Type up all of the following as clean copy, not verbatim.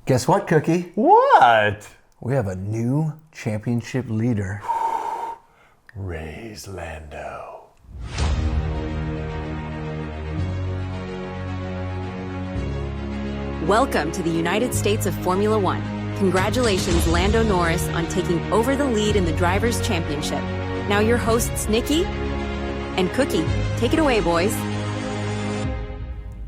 Guess what, Cookie? What? We have a new championship leader. Raise Lando. Welcome to the United States of Formula One. Congratulations, Lando Norris, on taking over the lead in the Drivers' Championship. Now your hosts, Nikki and Cookie. Take it away, boys.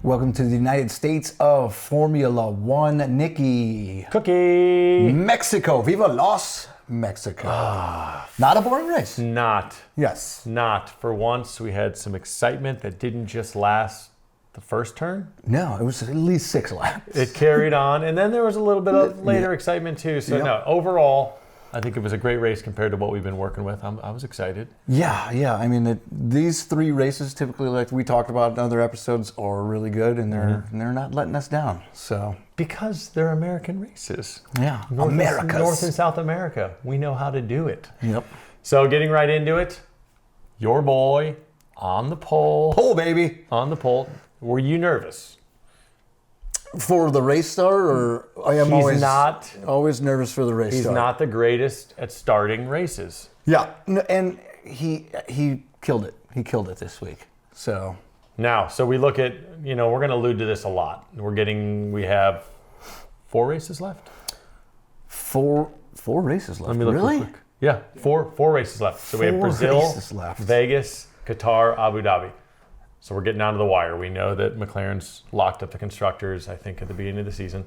Welcome to the United States of Formula One. Nikki. Cookie. Mexico. Viva los Mexico. Not a boring race. Not. Yes. Not. For once, we had some excitement that didn't just last the first turn. No, it was at least 6 laps. It carried on, and then there was a little bit of later excitement too. So no, overall, I think it was a great race compared to what we've been working with. I was excited. Yeah. I mean, these 3 races, typically, like we talked about in other episodes, are really good, and they're not letting us down. So Because they're American races. yeah, North and South America. We know how to do it. Yep. So getting right into it, your boy on the pole. Pole, baby. On the pole. Were you nervous? For the race start, or I am always nervous for the race He's start. not the greatest at starting races. Yeah, and he killed it. He killed it this week. So Now, so we look at, we're going to allude to this a lot. We have 4 races left. four races left. Let me look really? real quick. Yeah, four races left. So we have 4 Brazil, races left. Vegas, Qatar, Abu Dhabi. So we're getting down to the wire. We know that McLaren's locked up the constructors, I think, at the beginning of the season.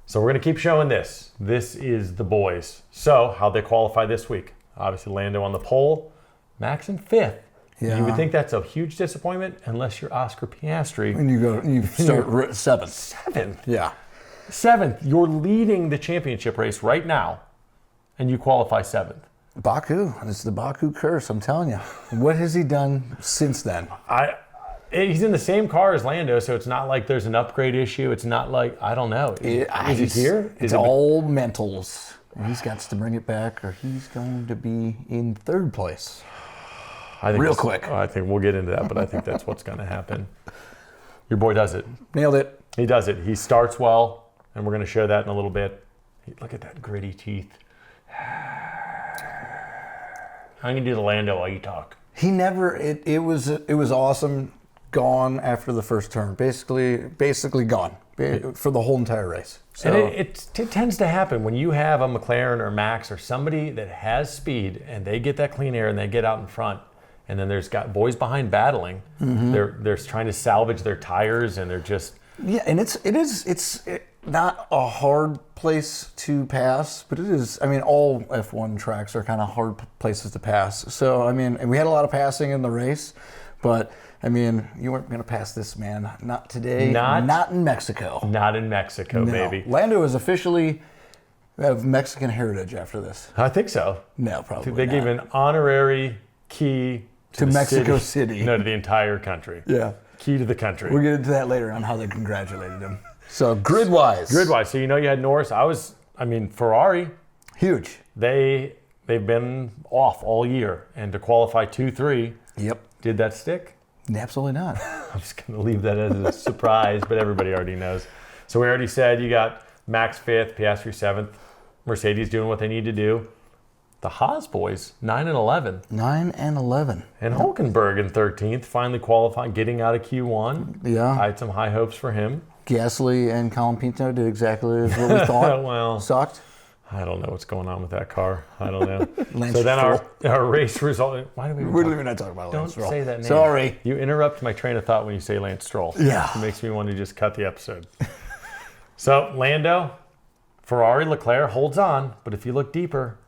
So we're going to keep showing this. This is the boys. So how'd they qualify this week? Obviously, Lando on the pole, Max in 5th. Yeah. You would think that's a huge disappointment unless you're Oscar Piastri. And you start 7th. 7th. Yeah. 7th. You're leading the championship race right now, and you qualify 7th. Baku. It's the Baku curse, I'm telling you. What has he done since then? He's in the same car as Lando, so it's not like there's an upgrade issue. It's not like, I don't know. Is he here? It's all mentals. He's got to bring it back, or he's going to be in 3rd place. Real quick. I think we'll get into that, but I think that's what's going to happen. Your boy does it. Nailed it. He does it. He starts well, and we're going to show that in a little bit. Look at that gritty teeth. I'm going to do the Lando while you talk. He never. It was awesome. Gone after the first turn. Basically gone for the whole entire race. So And it tends to happen when you have a McLaren or Max or somebody that has speed and they get that clean air and they get out in front, and then there's got boys behind battling. They're trying to salvage their tires, and they're just and it's not a hard place to pass, but it is. I mean, all F1 tracks are kind of hard places to pass. So I mean, and we had a lot of passing in the race, but I mean, you weren't going to pass this man. Not today. Not in Mexico. Not in Mexico, No. baby. Lando is officially of Mexican heritage after this. I think so. No, probably They not. gave an honorary key To the Mexico City. No, to the entire country. Yeah. Key to the country. We'll get into that later on how they congratulated him. So grid-wise. Grid-wise. So you had Norris. Ferrari, Huge. they've been off all year. And to qualify 2-3, Yep. did that stick? Absolutely not. I'm just going to leave that as a surprise, but everybody already knows. So we already said you got Max 5th, Piastri 7th, Mercedes doing what they need to do. The Haas boys, 9 and 11. 9 and 11. And Hulkenberg in 13th, finally qualifying, getting out of Q1. Yeah. I had some high hopes for him. Gasly and Colin Pinto did exactly what we thought. Well, Sucked. I don't know what's going on with that car. I don't know. Lance So then Stroll. our race result. Why do we? We're not talking about Don't Lance Stroll. say that name. Sorry. You interrupt my train of thought when you say Lance Stroll. Yeah. It makes me want to just cut the episode. So Lando, Ferrari, Leclerc holds on, but if you look deeper,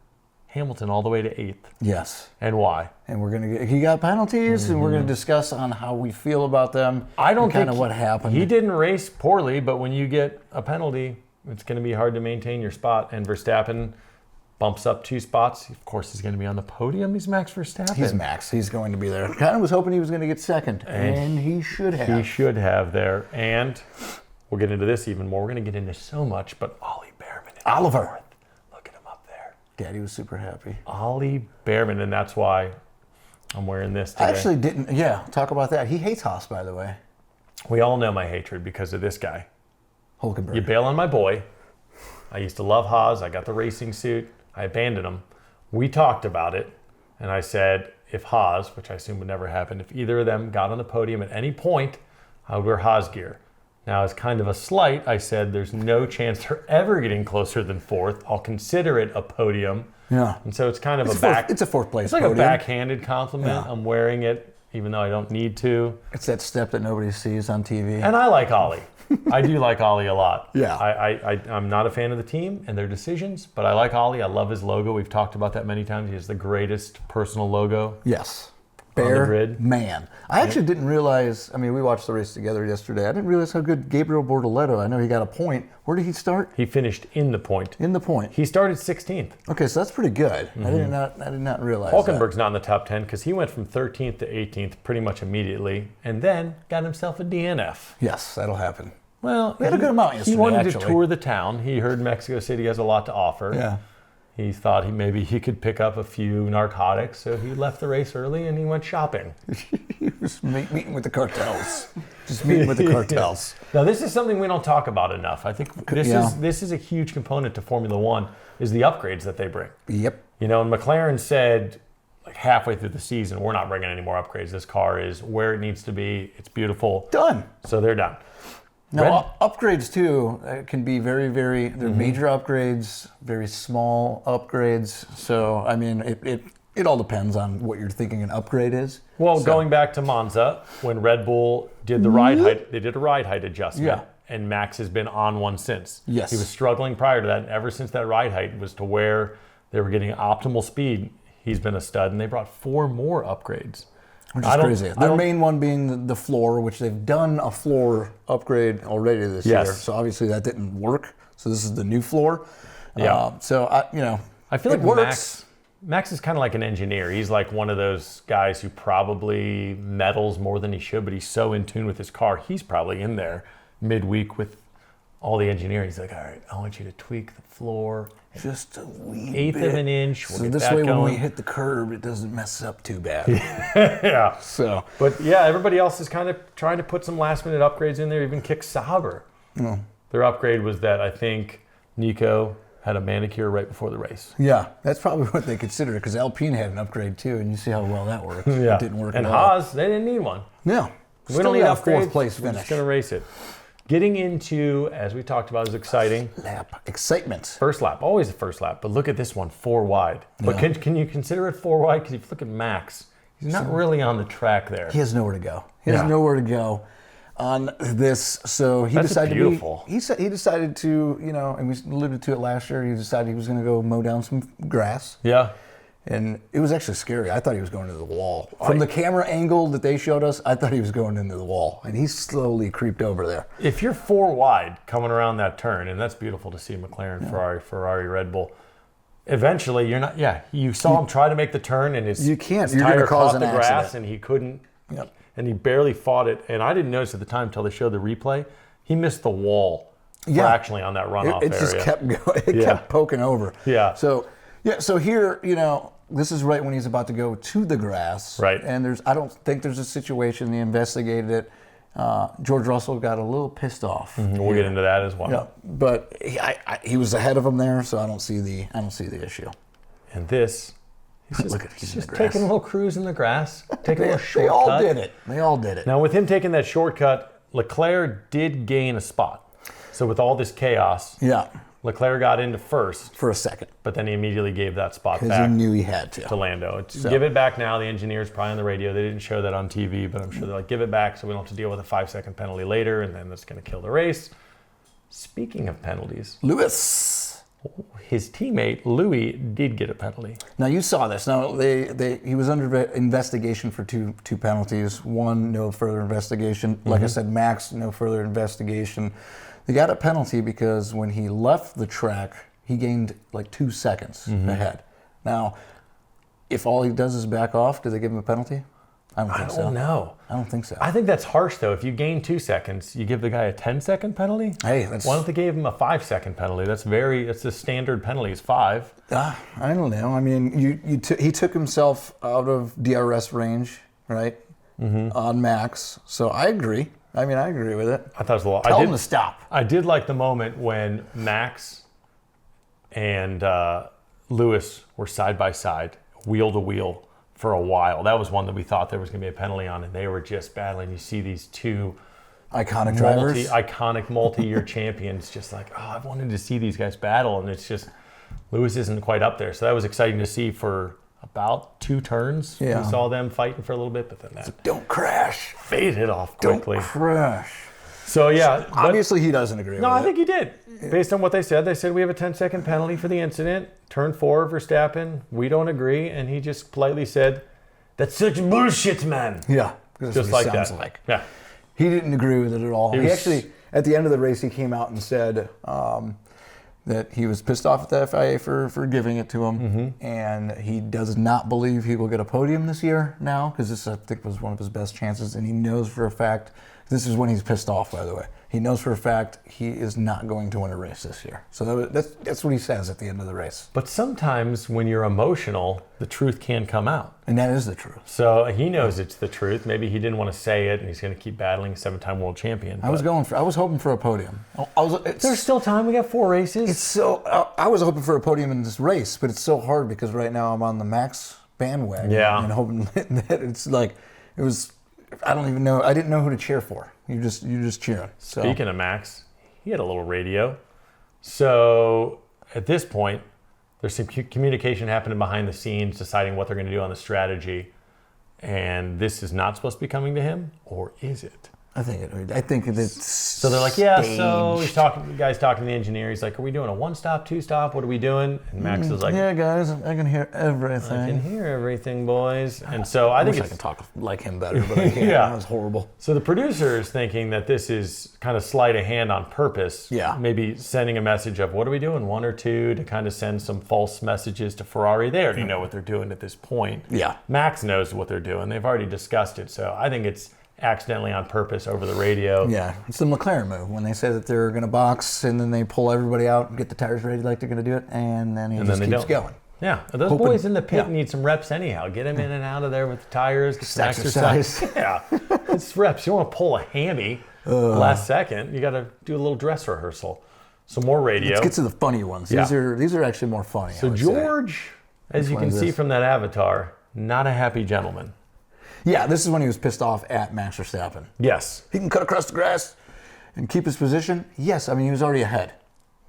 Hamilton all the way to 8th. Yes. And why? And we're gonna he got penalties, and we're gonna discuss on how we feel about them. I don't and kind think of what happened. He didn't race poorly, but when you get a penalty, it's going to be hard to maintain your spot. And Verstappen bumps up 2 spots. Of course, he's going to be on the podium. He's Max Verstappen. He's Max. He's going to be there. Kind of was hoping he was going to get second, and he should have. He should have there. And we'll get into this even more. We're going to get into so much, but Ollie Behrman. Oliver. Look at him up there. Daddy was super happy. Ollie Behrman, and that's why I'm wearing this today. I actually didn't. Yeah, talk about that. He hates Haas, by the way. We all know my hatred because of this guy. Hulkenberg. You bail on my boy, I used to love Haas. I got the racing suit. I abandoned him. We talked about it, and I said if Haas, which I assume would never happen, if either of them got on the podium at any point, I would wear Haas gear. Now, as kind of a slight, I said there's no chance they're ever getting closer than fourth. I'll consider it a podium. Yeah. And so it's kind of It's a fourth place It's like podium. a backhanded compliment. Yeah. I'm wearing it, even though I don't need to. It's that step that nobody sees on TV. And I like Ollie. I do like Ollie a lot. Yeah. I'm not a fan of the team and their decisions, but I like Ollie. I love his logo. We've talked about that many times. He has the greatest personal logo. Yes. On the Bear grid. man. I actually didn't realize, I mean, we watched the race together yesterday. I didn't realize how good Gabriel Bortoleto, I know he got a point. Where did he start? He finished in the point. In the point. He started 16th. Okay, so that's pretty good. I did not realize Hulkenberg's not in the top 10 because he went from 13th to 18th pretty much immediately and then got himself a DNF. Yes, that'll happen. Well, We had a good amount yesterday, He wanted actually. to tour the town. He heard Mexico City has a lot to offer. Yeah. He thought maybe he could pick up a few narcotics, so he left the race early and he went shopping. He was meeting with the cartels. Just meeting with the cartels. Now, this is something we don't talk about enough. I think this is a huge component to Formula One, is the upgrades that they bring. Yep. You know, and McLaren said like halfway through the season, we're not bringing any more upgrades. This car is where it needs to be. It's beautiful. Done. So they're done. Now, upgrades too can be very, very, they're major upgrades, very small upgrades. So, I mean, it all depends on what you're thinking an upgrade is. Well, going back to Monza, when Red Bull did the ride height, they did a ride height adjustment. Yeah. And Max has been on one since. Yes. He was struggling prior to that, and ever since that ride height was to where they were getting optimal speed, he's been a stud, and they brought 4 more upgrades. Which is crazy. Their main one being the floor, which they've done a floor upgrade already this year. Yes. So obviously that didn't work. So this is the new floor. Yeah. I feel like it works. Max is kind of like an engineer. He's like one of those guys who probably meddles more than he should, but he's so in tune with his car. He's probably in there midweek with all the engineering. He's like, all right, I want you to tweak the floor. Just a wee Eighth bit. of an inch. We'll So get this that way going. when we hit the curb, it doesn't mess up too bad. Yeah. So, But yeah, everybody else is kind of trying to put some last minute upgrades in there, even kick Sauber. Their upgrade was that I think Nico had a manicure right before the race. yeah, that's probably what they considered because Alpine had an upgrade too, and you see how well that worked. Yeah. It didn't work And at all. Haas, they didn't need one. No. We don't need a upgrades. fourth place We're finish. just going to race it. Getting into, as we talked about, is exciting. Lap. Excitement. First lap, always the first lap. But look at this one, 4 wide. But Yeah. can you consider it 4 wide? Because if you look at Max, he's not really on the track there. He has nowhere to go. He has nowhere to go on this. So he That's decided beautiful. he decided to, and we alluded to it last year, he decided he was going to go mow down some grass. Yeah. And it was actually scary. I thought he was going into the wall. From the camera angle that they showed us, I thought he was going into the wall. And he slowly creeped over there. If you're 4 wide coming around that turn, and that's beautiful to see McLaren, Ferrari, Red Bull, eventually you're not, you saw him try to make the turn and his, You can't. his You're gonna tire cause caught an the grass accident. and he couldn't, Yep. and he barely fought it. And I didn't notice at the time until they showed the replay, he missed the wall fractionally on that runoff It area. just kept going. It Yeah. kept poking over. Yeah. So here, this is right when he's about to go to the grass. Right. And I don't think there's a situation. They investigated it. George Russell got a little pissed off. We'll get into that as well. Yeah. But he was ahead of him there, so I don't see the issue. And this, he's Look at just, he's in the just grass. taking a little cruise in the grass, taking a little shortcut. They all did it. They all did it. Now, with him taking that shortcut, Leclerc did gain a spot. So with all this chaos, Yeah. Leclerc got into first, For a second. but then he immediately gave that spot Because he back knew he had to. to Lando. Give it back now. The engineer's probably on the radio. They didn't show that on TV, but I'm sure they're like, give it back so we don't have to deal with a 5-second penalty later, and then that's going to kill the race. Speaking of penalties, Lewis. his teammate, Louis, did get a penalty. Now you saw this. Now he was under investigation for two penalties. One, no further investigation. Like I said, Max, no further investigation. They got a penalty because when he left the track, he gained like 2 seconds ahead. Now, if all he does is back off, do they give him a penalty? I don't think so. Oh, no. I don't think so. I think that's harsh, though. If you gain 2 seconds, you give the guy a 10-second penalty? Hey, that's- Why don't they give him a 5-second penalty? That's the standard penalty is 5. I don't know. I mean, he took himself out of DRS range, right? On Max. So I agree. I agree with it. I thought it was a lot. Tell him to stop. I did like the moment when Max and Lewis were side by side, wheel to wheel for a while. That was one that we thought there was going to be a penalty on, and they were just battling. You see these two iconic drivers, iconic multi-year champions, just like, oh, I've wanted to see these guys battle, and it's just Lewis isn't quite up there. So that was exciting to see for about 2 turns. Yeah. We saw them fighting for a little bit, but then that don't crash. faded off quickly. Don't crash. So yeah, Obviously he doesn't agree with it. no, I think he did. Based on what they said we have a 10-second penalty for the incident. Turn 4, Verstappen, we don't agree, and he just politely said, "That's such bullshit, man." Yeah, that's Just what like it sounds that. like. Yeah. He didn't agree with it at all. He actually, at the end of the race, he came out and said that he was pissed off at the FIA for giving it to him, and he does not believe he will get a podium this year now, because this, I think, was one of his best chances, and he knows for a fact, this is when he's pissed off, by the way, he knows for a fact he is not going to win a race this year. So that's what he says at the end of the race. But sometimes when you're emotional, the truth can come out. And that is the truth. So he knows it's the truth. Maybe he didn't want to say it, and he's going to keep battling, 7-time world champion. I was hoping for a podium. There's still time. We got 4 races. It's so. I was hoping for a podium in this race, but it's so hard because right now I'm on the Max bandwagon. Yeah. And hoping that it's like it was. I don't even know. I didn't know who to cheer for. You're just cheering. So. Speaking of Max, he had a little radio. So at this point, there's some communication happening behind the scenes, deciding what they're going to do on the strategy. And this is not supposed to be coming to him, or is it? I think it's. So they're like, yeah. So he's talking. The guy's talking to the engineer. He's like, "Are we doing a 1-stop, 2-stop? What are we doing?" And Max is like, "Yeah, guys, I can hear everything. I can hear everything, boys." And so I think wish I could talk like him better, but I can't. Yeah. That was horrible. So the producer is thinking that this is kind of sleight of hand on purpose. Yeah. Maybe sending a message of, what are we doing, 1 or 2, to kind of send some false messages to Ferrari. They already know what they're doing at this point. Yeah. Max knows what they're doing. They've already discussed it. So I think it's accidentally on purpose over the radio. Yeah, it's the McLaren move when they say that they're going to box and then they pull everybody out and get the tires ready like they're going to do it, and then he just keeps going. Yeah, those boys in the pit need some reps anyhow. Get them in and out of there with the tires, get some exercise. Yeah, it's reps. You don't want to pull a hammy last second. You got to do a little dress rehearsal. Some more radio. Let's get to the funny ones. Yeah. These are actually more funny. So George, as you can see from that avatar, not a happy gentleman. Yeah, this is when he was pissed off at Max Verstappen. Yes. He can cut across the grass and keep his position. Yes, I mean, he was already ahead.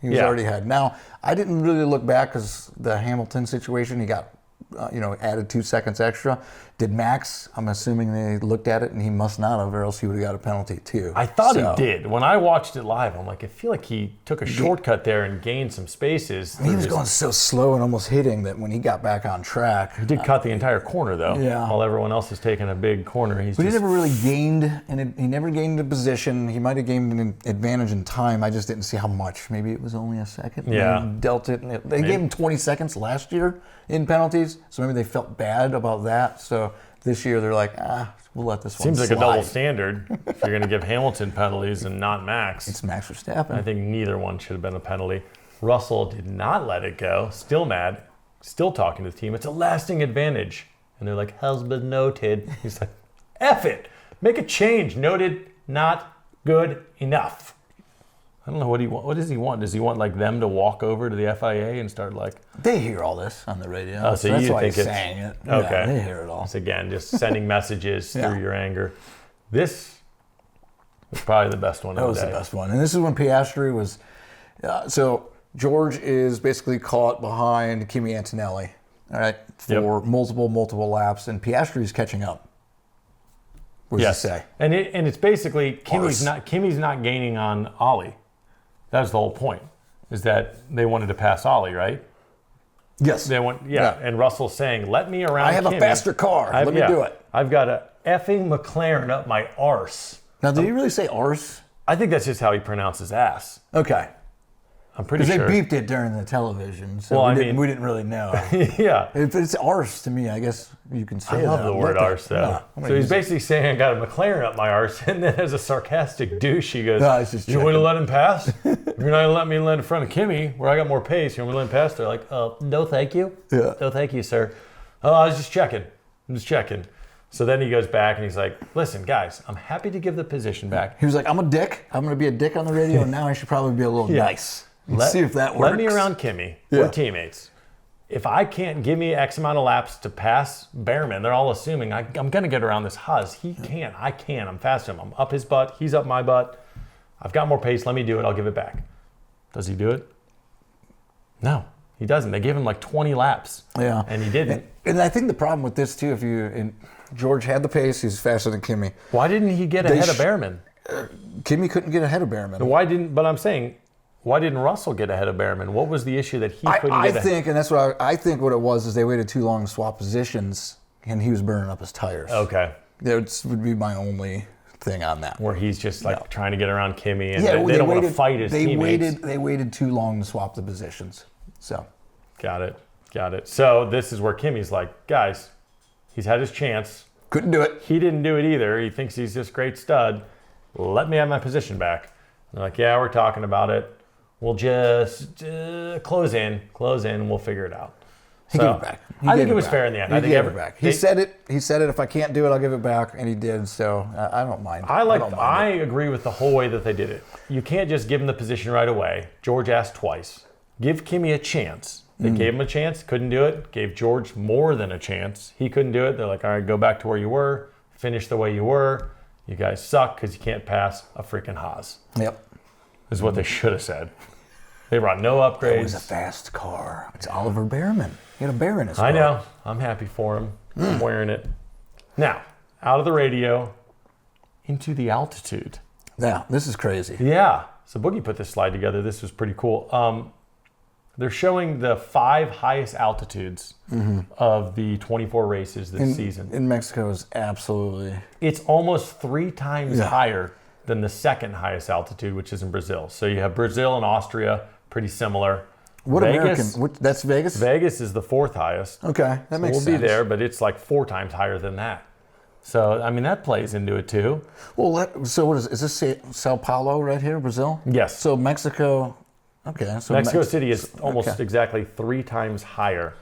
He was already ahead. Now, I didn't really look back because the Hamilton situation, he got, added 2 seconds extra. Did Max? I'm assuming they looked at it and he must not have, or else he would have got a penalty too. I thought he did. When I watched it live, I'm like, I feel like he took a shortcut there and gained some spaces. He was going so slow and almost hitting that when he got back on track. He did cut the entire corner though. Yeah. While everyone else is taking a big corner, But he never really gained, and he never gained a position. He might have gained an advantage in time. I just didn't see how much. Maybe it was only a second. Yeah. They dealt it. They gave him 20 seconds last year in penalties, so maybe they felt bad about that. So this year they're like, we'll let this one Seems slide. like a double standard if you're going to give Hamilton penalties and not Max. It's Max Verstappen. I think neither one should have been a penalty. Russell did not let it go. Still mad. Still talking to the team. It's a lasting advantage. And they're like, husband noted. He's like, F it. Make a change. Noted, not good enough. I don't know what he want. What does he want? Does he want like them to walk over to the FIA and start like? They hear all this on the radio. Oh, so that's you why think he's it's saying it. okay? Yeah, they hear it all. Once again, just sending messages Yeah. through your anger. This was probably the best one. That was the best one. And this is when Piastri was. So George is basically caught behind Kimi Antonelli, all right, for multiple laps, and Piastri is catching up. What does he say? And it's basically Kimi's not gaining on Ollie. That was the whole point, is that they wanted to pass Ollie, right? Yes. They want, and Russell's saying, let me around I have Kimi. a faster car. Let me do it. I've got a effing McLaren up my arse. Now, did he really say arse? I think that's just how he pronounces ass. Okay. I'm pretty Because sure. they beeped it during the television, so Well, we didn't really know. Yeah. If it's arse to me, I guess you can say that. I love the word arse, though. Yeah, so he's basically saying, I got a McLaren up my arse, and then as a sarcastic douche, he goes, No, it's just you want to let him pass? If you're not going to let me land in front of Kimi, where I got more pace, you want me to let him pass? They're like, no, thank you. Yeah. No, thank you, sir. Oh, I was just checking. I'm just checking. So then he goes back, and he's like, listen, guys, I'm happy to give the position back. He was like, I'm a dick. I'm going to be a dick on the radio, and now I should probably be a little nice. Let's see if that works. Let me around Kimi. Yeah. We're teammates. If I can't give me X amount of laps to pass Behrman, they're all assuming I'm going to get around this Haas. He can't. I can. I'm faster than him. I'm up his butt. He's up my butt. I've got more pace. Let me do it. I'll give it back. Does he do it? No, he doesn't. They gave him like 20 laps. Yeah. And he didn't. And I think the problem with this, too, George had the pace. He's faster than Kimi. Why didn't he get ahead of Behrman? Kimi couldn't get ahead of Behrman. But I'm saying, why didn't Russell get ahead of Behrman? What was the issue that he couldn't get ahead? And that's what I think what it was is they waited too long to swap positions, and he was burning up his tires. Okay. That would be my only thing on that. Where he's just trying to get around Kimi, and Yeah, they don't want to fight his teammates. They waited too long to swap the positions. So. Got it. So this is where Kimi's like, guys, he's had his chance. Couldn't do it. He didn't do it either. He thinks he's this great stud. Let me have my position back. And they're like, yeah, we're talking about it. We'll just close in. We'll figure it out. He gave it back. I think it was fair in the end. He gave it back. He said it. If I can't do it, I'll give it back, and he did. So I don't mind. I agree with the whole way that they did it. You can't just give him the position right away. George asked twice. Give Kimi a chance. They gave him a chance, couldn't do it. Gave George more than a chance. He couldn't do it. They're like, all right, go back to where you were. Finish the way you were. You guys suck because you can't pass a freaking Haas. Yep. Is what they should have said. They brought no upgrades. It was a fast car. It's Oliver Behrman. He had a bear in his car. I know. I'm happy for him. I'm wearing it. Now, out of the radio, into the altitude. Yeah, this is crazy. Yeah. So Boogie put this slide together. This was pretty cool. They're showing the 5 highest altitudes of the 24 races this season. In Mexico is absolutely... It's almost 3 times higher than the second highest altitude, which is in Brazil. So you have Brazil and Austria, pretty similar. What Vegas, American? That's Vegas? Vegas is the 4th highest. Okay, that makes sense. We'll be there, but it's like 4 times higher than that. So, I mean, that plays into it too. Well, so what is this Sao Paulo right here, Brazil? Yes. So Mexico... Okay, so Mexico City is almost exactly 3 times higher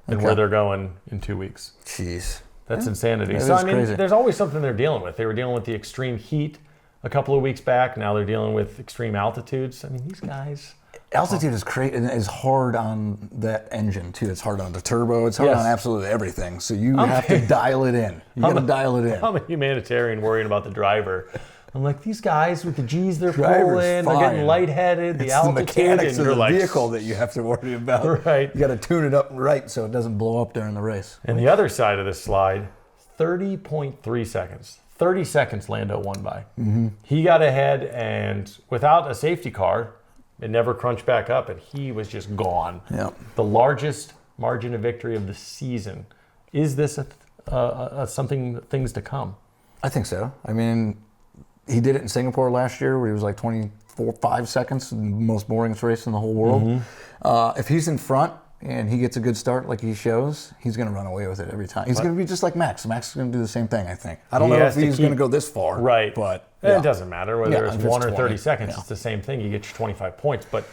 than where they're going in 2 weeks. Jeez. That's insanity. That So, is I mean, crazy. there's always something they're dealing with. They were dealing with the extreme heat a couple of weeks back. Now they're dealing with extreme altitudes. I mean, these guys... Altitude is crazy and is hard on that engine, too. It's hard on the turbo. It's hard on absolutely everything. So you have to dial it in. You got to dial it in. I'm a humanitarian worrying about the driver. I'm like, these guys with the G's they're Driver's pulling, they're getting fine. lightheaded, the It's altitude. the mechanics of you're the like, vehicle that you have to worry about. Right. You got to tune it up right so it doesn't blow up during the race. And the other side of this slide, 30.3 seconds. 30 seconds Lando won by. He got ahead, and without a safety car, it never crunched back up, and he was just gone. Yep. The largest margin of victory of the season. Is this things to come? I think so. I mean, he did it in Singapore last year where he was like 5 seconds, the most boringest race in the whole world. If he's in front and he gets a good start like he shows, he's going to run away with it every time. He's going to be just like Max. Max is going to do the same thing, I think. I don't know if he's going to go this far. Right. But it doesn't matter whether it's if 1 or 20, 30 seconds. It's the same thing. You get your 25 points. But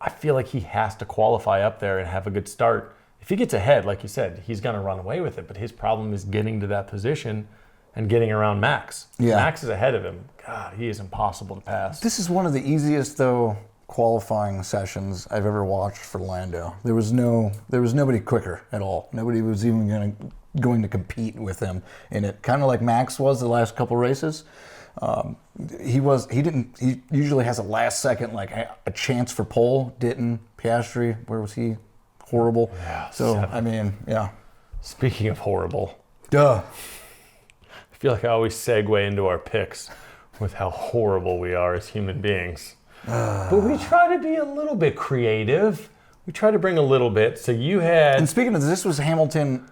I feel like he has to qualify up there and have a good start. If he gets ahead, like you said, he's going to run away with it. But his problem is getting to that position and getting around Max. Yeah. Max is ahead of him. God, he is impossible to pass. This is one of the easiest, though, qualifying sessions I've ever watched for Lando. There was nobody quicker at all. Nobody was even going to compete with him in it. Kind of like Max was the last couple races. He usually has a last second, like a chance for pole. Didn't. Piastri, where was he? Horrible. Yeah, so, 7. I mean, yeah. Speaking of horrible, Duh. I feel like I always segue into our picks with how horrible we are as human beings. But we try to be a little bit creative. We try to bring a little bit. So you had... And speaking of this was Hamilton.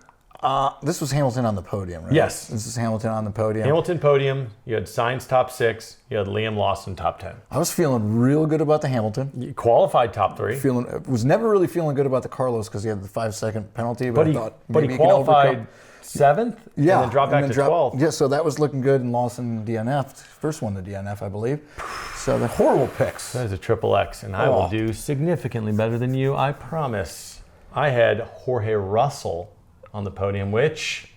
This was Hamilton on the podium, right? Yes. This is Hamilton on the podium. Hamilton podium. You had Sainz top 6. You had Liam Lawson top 10. I was feeling real good about the Hamilton. You qualified top 3. Was never really feeling good about the Carlos because he had the 5-second penalty. But I thought but maybe he can qualified 7th. Yeah, And then dropped back to 12th. Yeah, so that was looking good. And Lawson DNF'd. First one to DNF, I believe. So the horrible picks. That is a triple X, and I will do significantly better than you, I promise. I had Jorge Russell on the podium, which,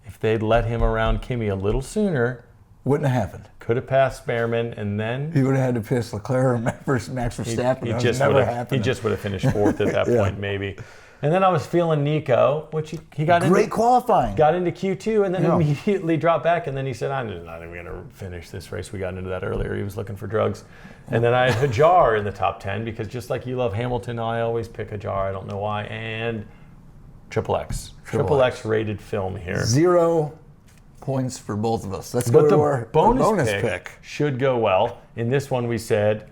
if they'd let him around Kimi a little sooner, wouldn't have happened. Could have passed Behrman, and then He would have had to piss Leclerc versus Max Verstappen. he That just never would have happened. he just would have finished fourth at that point, maybe. And then I was feeling Nico, which he got Great into qualifying. got into Q2 and then Yeah. immediately dropped back. And then he said, I'm not even going to finish this race. We got into that earlier. He was looking for drugs. And then I had Hajar in the top 10 because just like you love Hamilton, I always pick Hajar. I don't know why. And Triple X. Triple X rated film here. 0 points for both of us. Let's But go to the our bonus pick should go well. In this one, we said,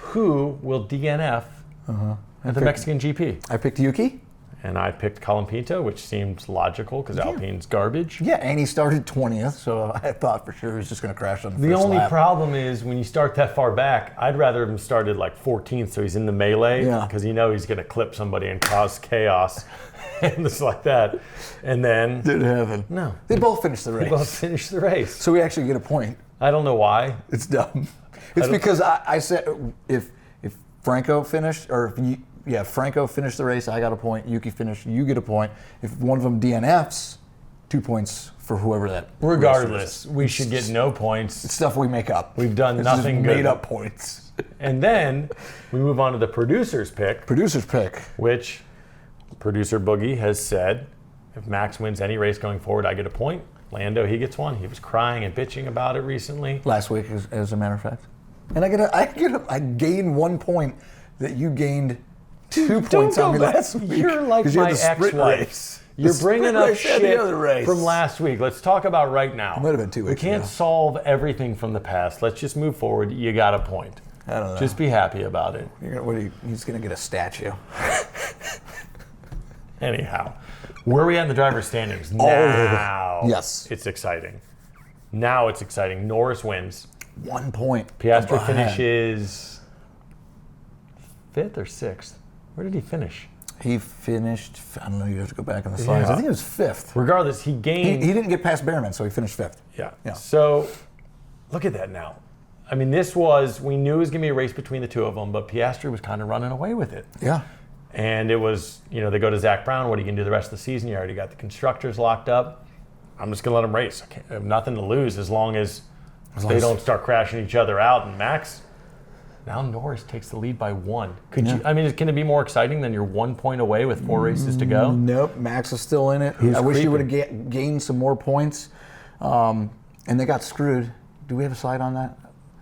who will DNF at the Mexican GP? I picked Yuki. And I picked Colin Pinto, which seems logical because Alpine's garbage. Yeah, and he started 20th, so I thought for sure he was just going to crash on the The first only lap. problem is when you start that far back, I'd rather him started like 14th so he's in the melee Yeah. because you know he's going to clip somebody and cause chaos and it's like that. And then Didn't happen. No. They both finished the race. they both finish the race. So we actually get a point. I don't know why. It's dumb. It's because I said if Franco finished, or if Franco finished the race, I got a point. Yuki finished, you get a point. If one of them DNFs, 2 points for whoever that. Regardless, racer is. we should get no points. It's stuff we make up. We've done It's just nothing good. Made up points. And then we move on to the producer's pick, Producer's pick. which producer Boogie has said, if Max wins any race going forward, I get a point. Lando, he gets one. He was crying and bitching about it recently. Last week, as a matter of fact. And I gained 1 point that you gained 2 points on me last week. You're like 'Cause you had my the sprint ex-wife. race. You're The bringing sprint up race and shit the other race. from last week. Let's talk about right now. Might have been 2 We weeks can't ago. solve everything from the past. Let's just move forward. You got a point. I don't know. Just be happy about it. He's going to get a statue. Anyhow, where are we at in the driver's standings? Now yes. it's exciting. Now it's exciting. Norris wins. 1 point. Piastri behind. finishes 5th or 6th. Where did he finish? He finished, I don't know, you have to go back on the slides. Yeah. I think it was 5th. Regardless, he He gained. didn't get past Behrman, so he finished 5th. Yeah. Yeah. So look at that now. I mean, we knew it was going to be a race between the two of them, but Piastri was kind of running away with it. Yeah. And it was, they go to Zach Brown. What are you going to do the rest of the season? You already got the constructors locked up. I'm just going to let them race. I have nothing to lose as long as they don't start crashing each other out. And Max, now Norris takes the lead by 1. Can it be more exciting than you're 1 point away with 4 races to go? Nope, Max is still in it. Who's I wish he creeping? would have gained some more points. And they got screwed. Do we have a slide on that?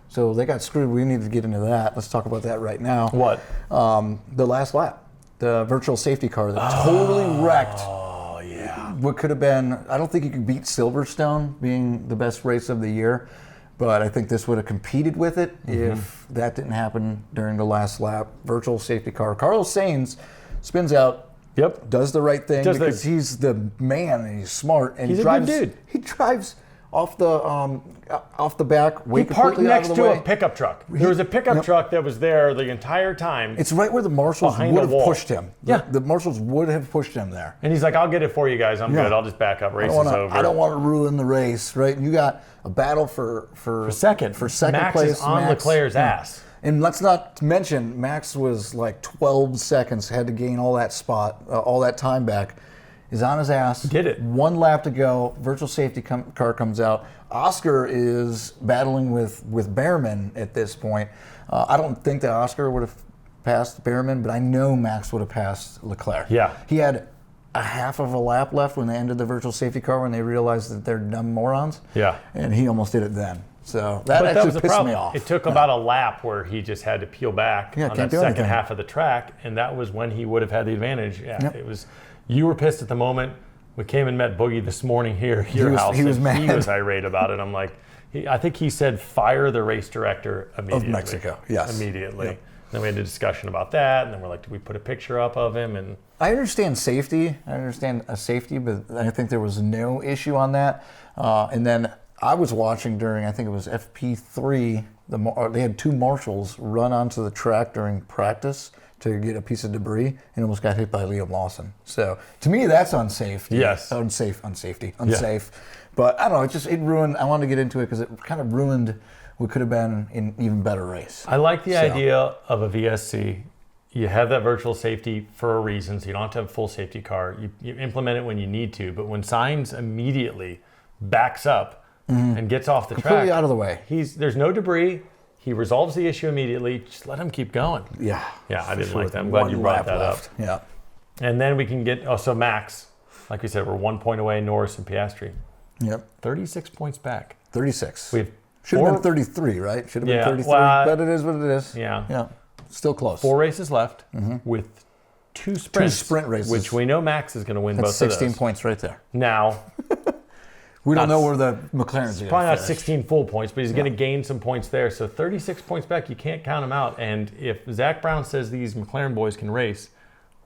So they got screwed. We need to get into that. Let's talk about that right now. What? The last lap. The virtual safety car that totally wrecked Oh, yeah. what could have been. I don't think you could beat Silverstone being the best race of the year, but I think this would have competed with it if that didn't happen during the last lap. Virtual safety car. Carlos Sainz spins out, Yep. does the right thing Does the- because he's the man and he's smart and He's he a drives. good dude. He drives off the back, way He parked completely out next of the to way. a pickup truck. There was a pickup truck that was there the entire time. It's right where the marshals Behind would the have wall. pushed him. Yeah. The marshals would have pushed him there. And he's like, I'll get it for you guys. I'm Yeah. good. I'll just back up. Race is over. I don't want to ruin the race, right? You got a battle for second. second Max place. is on Leclerc's ass. And let's not mention Max was like 12 seconds, had to gain all that all that time back. Is on his ass. Did it. 1 lap to go. Virtual safety car comes out. Oscar is battling with Behrman at this point. I don't think that Oscar would have passed Behrman, but I know Max would have passed Leclerc. Yeah. He had a half of a lap left when they ended the virtual safety car when they realized that they're dumb morons. Yeah. And he almost did it then. So that But that actually was the pissed problem. me off. It took about a lap where he just had to peel back Yeah, on can't that do second anything. half of the track, and that was when he would have had the advantage. Yeah, Yep. it was. You were pissed at the moment. We came and met Boogie this morning here at your house. he was and mad. He was irate about it. I'm like, I think he said fire the race director immediately. Of Mexico, yes. Immediately. Yep. Then we had a discussion about that, and then we're like, did we put a picture up of him? And I understand safety. I understand safety, but I think there was no issue on that. And then I was watching during, I think it was FP3, they had 2 marshals run onto the track during practice to get a piece of debris and almost got hit by Liam Lawson. So to me, that's unsafe. Yes. Unsafe. But I don't know, it ruined, I wanted to get into it because it kind of ruined what could have been an even better race. I like the idea of a VSC. You have that virtual safety for a reason, so you don't have to have a full safety car. You implement it when you need to, but when Sainz immediately backs up and gets off the Completely track. out of the way. There's no debris. He resolves the issue immediately. Just let him keep going. Yeah. Yeah, I didn't Sure, like that. I'm glad you brought lap that left. up. Yeah. And then we can get, so Max, like we said, we're 1 point away, Norris and Piastri. Yep. 36 points back. 36. We have Should have been 33, right? Should have been 33, but it is what it is. Yeah. Yeah. Still close. 4 races left with 2 sprints. 2 sprint races. Which we know Max is going to win That's both 16 of those. points right there. Now, We don't know where the McLaren's are probably going not 16 full points, but he's going to gain some points there. So 36 points back, you can't count him out. And if Zach Brown says these McLaren boys can race,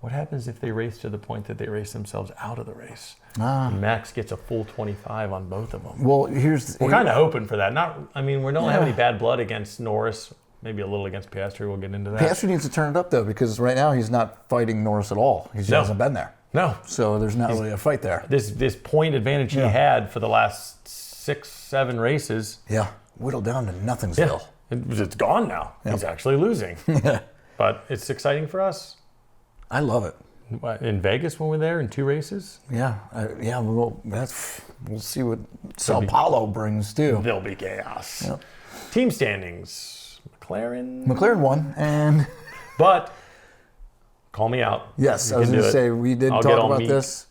what happens if they race to the point that they race themselves out of the race? And Max gets a full 25 on both of them. Well, We're kind of hoping for that. We don't have any bad blood against Norris. Maybe a little against Piastri. We'll get into that. Piastri needs to turn it up, though, because right now he's not fighting Norris at all. He just hasn't been there. No. So there's not really a fight there. This point advantage he had for the last 6-7 races. Yeah. Whittled down to Nothingsville. It's gone now. He's actually losing. But it's exciting for us. I love it. In Vegas when we're there in 2 races? Yeah. We'll see what Sao Paulo brings, too. There'll be chaos. Yep. Team standings. McLaren won, and... But, call me out. Yes, I was going to say, we did talk about this.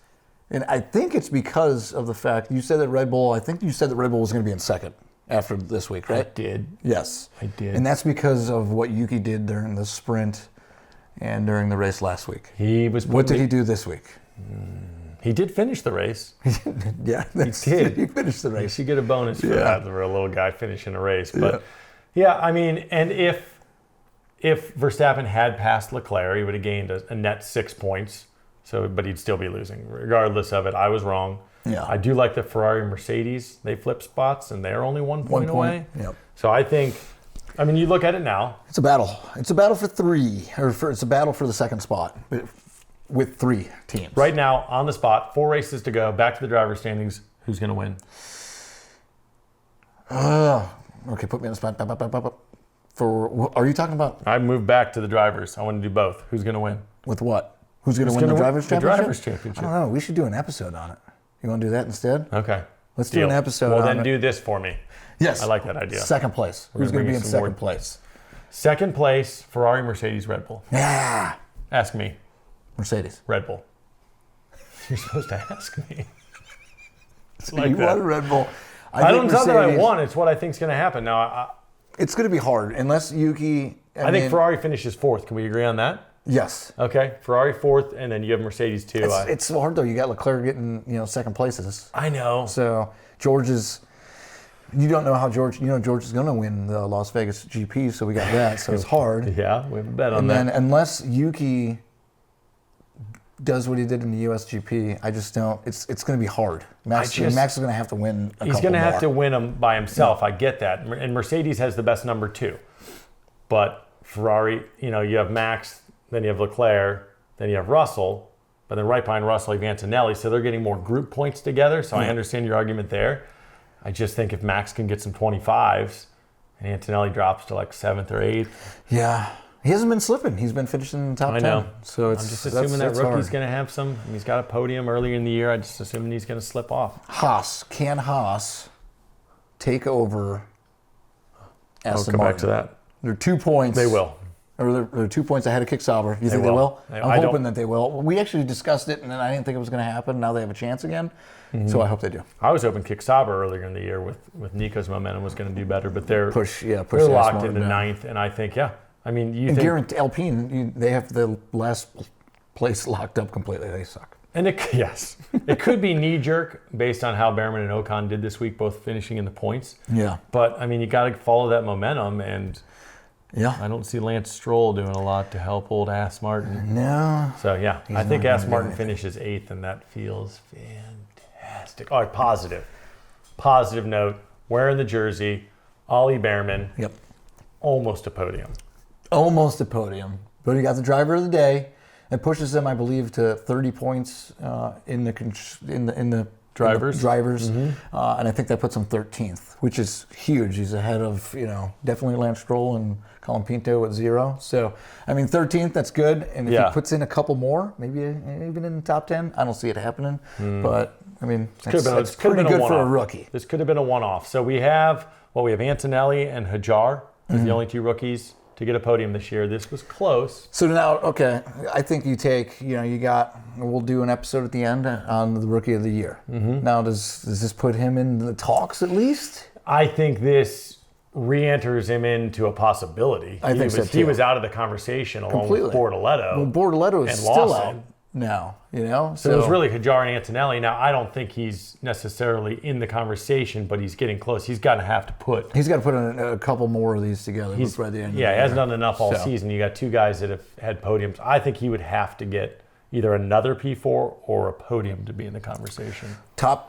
And I think it's because of the fact, you said that Red Bull was going to be in second after this week, right? I did. Yes. I did. And that's because of what Yuki did during the sprint and during the race last week. What did he do this week? He did finish the race. Yeah, he did. He finished the race. He should get a bonus for that, for a little guy finishing a race. But and if Verstappen had passed Leclerc, he would have gained a net 6 points. But he'd still be losing. Regardless of it, I was wrong. Yeah. I do like the Ferrari and Mercedes. They flip spots, and they're only 1 point away. Yep. So I think, you look at it now. It's a battle. It's a battle for 3, it's a battle for the second spot with 3 teams. Right now, on the spot, 4 races to go. Back to the driver's standings. Who's going to win? Okay, put me on the spot. Are you talking about? I moved back to the drivers. I want to do both. Who's going to win? With what? Who's going to win the Drivers' Championship? The Drivers' Championship. I don't know. We should do an episode on it. You want to do that instead? Okay. Let's do an episode on it. on Well, then do this for me. Yes. I like that idea. Second place. Who's going to be in second place? Second place, Ferrari, Mercedes, Red Bull. Yeah. Ask me. Mercedes. Red Bull. You're supposed to ask me. You want Red Bull. I don't know that I want. It's what I think is going to happen. Now, it's going to be hard unless Yuki. I think Ferrari finishes 4th. Can we agree on that? Yes. Okay. Ferrari 4th, and then you have Mercedes 2. It's so hard though. You got Leclerc getting second places. I know. So George is. You don't know how George. George is going to win the Las Vegas GP, so we got that. So it's hard. Yeah, we have a bet on that. And then unless Yuki does what he did in the US GP, I just don't. It's going to be hard. Max is going to have to win. He's going to have to win them by himself. Yeah. I get that. And Mercedes has the best number 2, but Ferrari, you have Max, then you have Leclerc, then you have Russell, but then right behind Russell, you have Antonelli. So they're getting more group points together. So I understand your argument there. I just think if Max can get some 25s and Antonelli drops to like 7th or 8th. Yeah. He hasn't been slipping. He's been finishing in the top 10. I know. So I'm just assuming that rookie's going to have some. He's got a podium earlier in the year. I just assuming he's going to slip off. Can Haas take over Aston Martin? I'll come back to that. They're 2 points. They will. Or they're 2 points ahead of Kick Sauber. You think they will? I'm hoping that they will. We actually discussed it, and then I didn't think it was going to happen. Now they have a chance again. Mm-hmm. So I hope they do. I was hoping Kick Sauber earlier in the year with Nico's momentum was going to do better, but they're they're locked into 9th, and I think, guarantee Alpine, they have the last place locked up completely. They suck. And it could be knee-jerk based on how Behrman and Ocon did this week, both finishing in the points. Yeah. But, you got to follow that momentum, and I don't see Lance Stroll doing a lot to help old Aston Martin. No. So, I think Aston Martin finishes 8th, and that feels fantastic. All right, positive note, wearing the jersey, Ollie Behrman. Yep. Almost a podium. Almost a podium. But he got the driver of the day. It pushes them, I believe, to 30 points in the drivers. Mm-hmm. And I think that puts him 13th, which is huge. He's ahead of, definitely Lance Stroll and Colin Pinto at 0. So, 13th, that's good. And if he puts in a couple more, maybe even in the top 10, I don't see it happening. But I mean, It's that's pretty good for a one-off. rookie. This could have been a one-off. So we have Antonelli and Hajar as the only two rookies to get a podium this year. This was close. So now, okay, I think we'll do an episode at the end on the rookie of the year. Now, does this put him in the talks at least? I think this re-enters him into a possibility. I think so, too. He was out of the conversation along with Bortoletto. Well, Bortoletto is and still Lawson. out now, you know? So it was really Hajar and Antonelli. Now, I don't think he's necessarily in the conversation, but he's getting close. He's got to put in a couple more of these together before the end of the Yeah, year. he hasn't done enough all season. You got two guys that have had podiums. I think he would have to get either another P4 or a podium to be in the conversation.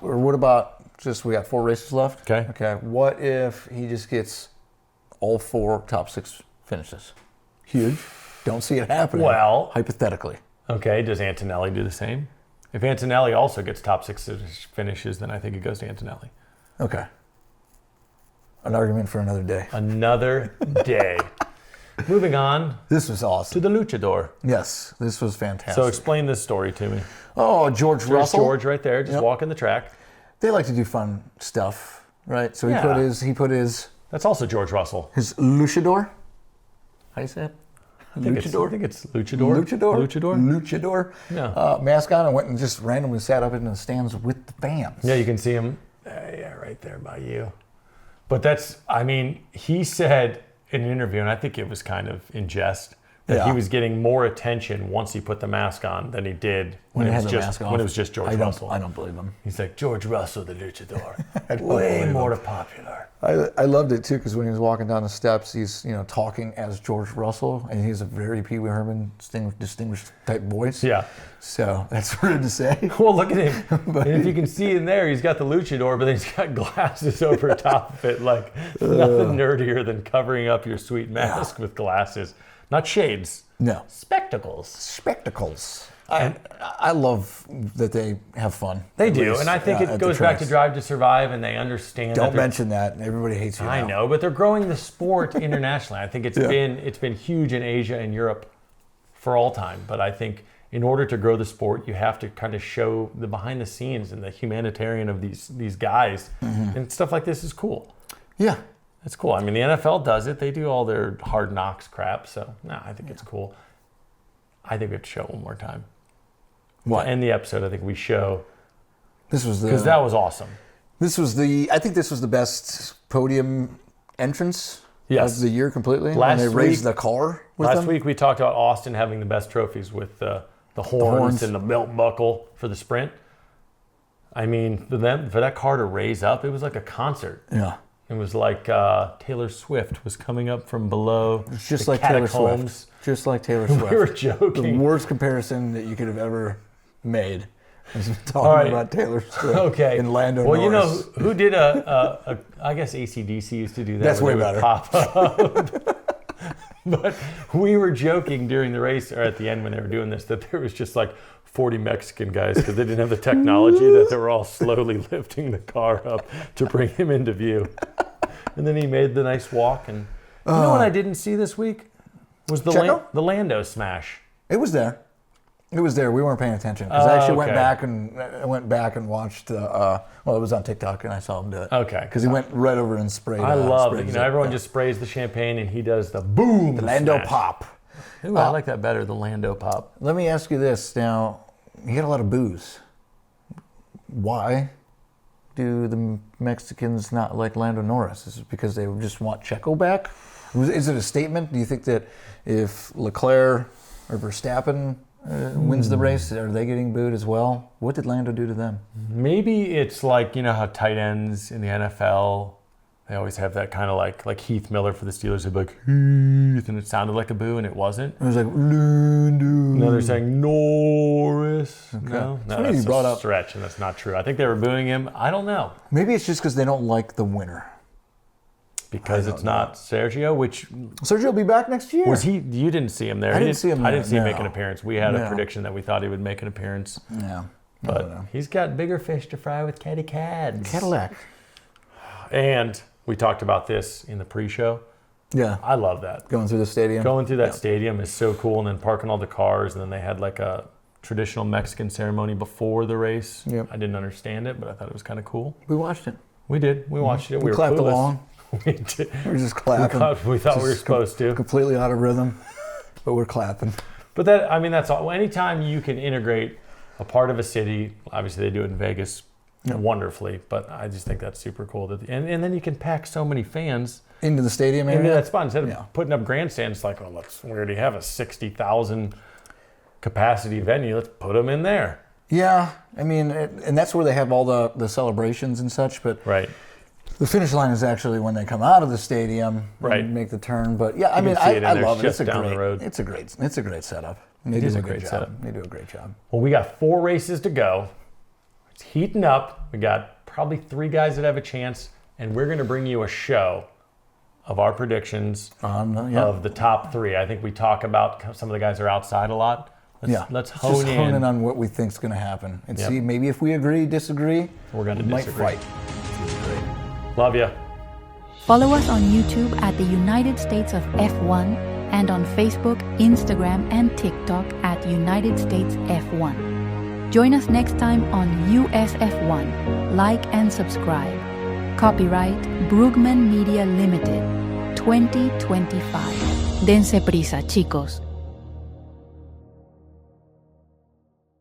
What about we got 4 races left? Okay. Okay. What if he just gets all 4 top 6 finishes? Huge. Don't see it happening. Well, hypothetically. Okay, does Antonelli do the same? If Antonelli also gets top 6 finishes, then I think it goes to Antonelli. Okay. An argument for another day. Another day. Moving on. This was awesome. To the Luchador. Yes, this was fantastic. So explain this story to me. Oh, George There's Russell. George right there, just walking the track. They like to do fun stuff, right? So he put his That's also George Russell. his luchador. How do you say it? I think it's Luchador. Luchador. Yeah. Mask on and went and just randomly sat up in the stands with the fans. Yeah, you can see him. Right there by you. But he said in an interview, and I think it was kind of in jest, that he was getting more attention once he put the mask on than he did when it was just George Russell. I don't believe him. He's like, George Russell, the luchador. Way more popular. I loved it too because when he was walking down the steps, he's talking as George Russell, and he has a very Pee Wee Herman distinguished type voice. Yeah. So that's weird to say. Well, look at him. And if you can see in there, he's got the luchador, but then he's got glasses over top of it. Like nothing nerdier than covering up your sweet mask with glasses. Not shades. No. Spectacles. I love that they have fun. They do, and I think it goes back to Drive to Survive, and they understand. Don't mention that. Everybody hates you. I know, but they're growing the sport internationally. I think it's been huge in Asia and Europe for all time. But I think in order to grow the sport, you have to kind of show the behind the scenes and the humanitarian of these guys, and stuff like this is cool. Yeah. It's cool. I mean, the NFL does it. They do all their hard knocks crap. So, I think it's cool. I think we have to show it one more time. What? To end the episode, I think we show. Because that was awesome. I think this was the best podium entrance of the year completely. When they raised the car with them. Last week we talked about Austin having the best trophies with the horns and the belt buckle for the sprint. I mean, for that car to raise up, it was like a concert. Yeah. It was like Taylor Swift was coming up from below. It's just the like catacombs. Taylor Swift. Just like Taylor Swift. We were joking. The worst comparison that you could have ever made. Talking about Taylor Swift and Lando Norris. Well, you know who did I guess AC/DC used to do that. That's way better. Pop up. But we were joking during the race, or at the end when they were doing this, that there was just like 40 Mexican guys because they didn't have the technology that they were all slowly lifting the car up to bring him into view. And then he made the nice walk. And you know what I didn't see this week? Was the Lando smash. It was there. It was there. We weren't paying attention because I actually went back and watched. It was on TikTok and I saw him do it. Okay. Because he went right over and sprayed. I love it. Everyone just sprays the champagne and he does the boom. The Lando smash. pop. Ooh, I like that better. The Lando pop. Let me ask you this now. You get a lot of booze. Why do the Mexicans not like Lando Norris? Is it because they just want Checo back? Is it a statement? Do you think that if Leclerc or Verstappen wins the race, are they getting booed as well? What did Lando do to them? Maybe it's like, how tight ends in the NFL, they always have that kind of like Heath Miller for the Steelers, they'd be like, Heath, and it sounded like a boo, and it wasn't. It was like, Lando. No, they're saying Norris. Okay. No, that's a stretch, and that's not true. I think they were booing him. I don't know. Maybe it's just because they don't like the winner. Because it's not Sergio, which... Sergio will be back next year. Was he? You didn't see him there. I didn't see him make an appearance. We had a prediction that we thought he would make an appearance. Yeah. But he's got bigger fish to fry with Caddy Cads. Cadillac. And we talked about this in the pre-show. Yeah. I love that. Going through the stadium. Going through that stadium is so cool, and then parking all the cars, and then they had like a traditional Mexican ceremony before the race. Yep. I didn't understand it, but I thought it was kind of cool. We watched it. We did. We watched it. We were clapped clueless. along. We did. We were just clapping. We thought we were Just supposed to. Completely out of rhythm, but we're clapping. But that, I mean, that's all. Anytime you can integrate a part of a city, obviously they do it in Vegas wonderfully, but I just think that's super cool. And then you can pack so many fans Into the stadium area? into that spot. Instead of putting up grandstands, like, oh, we already have a 60,000 capacity venue. Let's put them in there. Yeah, I mean, and that's where they have all the celebrations and such, but Right. the finish line is actually when they come out of the stadium Right. and make the turn. But yeah, I mean, can see it in I there love it. just It's a down the great, road. it's a great setup. They It do is a good great job. setup. They do a great job. Well, we got 4 races to go. It's heating up. We got probably 3 guys that have a chance, and we're going to bring you a show of our predictions of the top 3. I think we talk about some of the guys are outside a lot. Let's hone just in. hone in on what we think is going to happen and see maybe if we agree, disagree. We're going to might disagree. fight. It's great. Love you. Follow us on YouTube at the United States of F1 and on Facebook, Instagram, and TikTok at United States F1. Join us next time on USF1. Like and subscribe. Copyright Brugman Media Limited 2025. Dense prisa, chicos.